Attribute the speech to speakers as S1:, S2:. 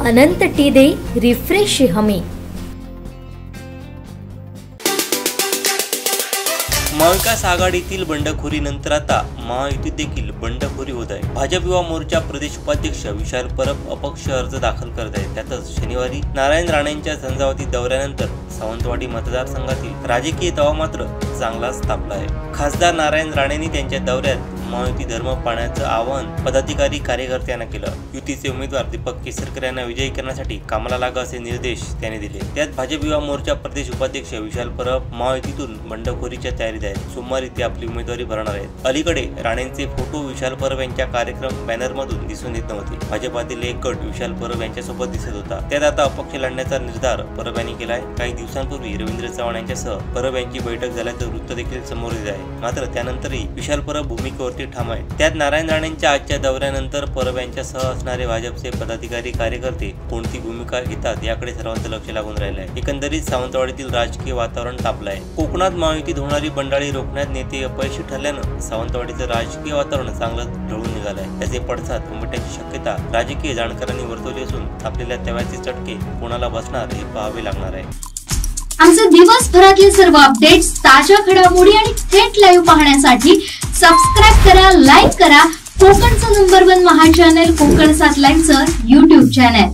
S1: अनंत टीदे refresh हमी।
S2: महाविकास आघाडीतील बंडखोरीनंतर आता महायुतीत देखील बंडखोरी होत आहे। भाजप युवा मोर्चा प्रदेश उपाध्यक्ष विशाल परब अपक्ष अर्ज दाखल करत आहेत। त्यातच शनिवारी नारायण राणेंच्या झंझावाती दौऱ्यानंतर सावंतवाडी मतदारसंघातील राजकीय तवा मात्र चांगलाच तापला आहे। खासदार नारायण राणेंनी त्यांच्या दौऱ्यात महायुती धर्म पाळण्याचं आवाहन पदाधिकारी कार्यकर्त्यांना केलं। युतीचे उमेदवार दीपक केसरकर यांना विजयी करण्यासाठी कामाला लागा असे निर्देश त्यांनी दिले। त्यात भाजप युवा मोर्चा प्रदेश उपाध्यक्ष विशाल परब महायुतीतून बंडखोरीच्या तयारीत आहेत। सोमवारी ते आपली उमेदवारी भरणार आहेत। अलीकडे राणेंचे फोटो विशाल परब यांच्या कार्यक्रम बॅनरमधून दिसून येत नव्हते। भाजपातील एक गट विशाल परब यांच्यासोबत दिसत होता। त्यात आता अपक्ष लढण्याचा निर्धार परब यांनी केलाय। काही दिवसांपूर्वी रवींद्र चव्हाण यांच्यासह परब यांची बैठक झाल्याचं वृत्त देखील समोर येत आहे। मात्र त्यानंतरही विशाल परब भूमिकेवरती ठाम आहे। त्यात नारायण राणेंच्या आजच्या दौऱ्यानंतर परब यांच्यासह असणारे भाजपचे पदाधिकारी कार्यकर्ते कोणती भूमिका घेतात याकडे सर्वांचं लक्ष लागून राहिलं आहे। एकंदरीत सावंतवाडीतील राजकीय वातावरण तापलं आहे। कोकणात महायुतीत होणारी बंडाळी रोखण्यात नेते अपयशी ठरल्यानं सावंतवाडीचं राजकीय वातावरण चांगलंच ढळून निघालंय। त्याचे पडसाद उमटण्याची शक्यता राजकीय जाणकारांनी वर्तवली असून आपल्याला तव्याचे चटके कोणाला बसणार हे पाहावे लागणार आहे।
S3: आमचे दिवसभरातले सर्व अपडेट्स, ताज्या घडामोडी आणि थेट लाईव्ह पाहण्यासाठी सबस्क्राइब करा, लाईक करा कोकणचं नंबर 1 महा चॅनल कोकण 7 लाईव्हचं YouTube चॅनल।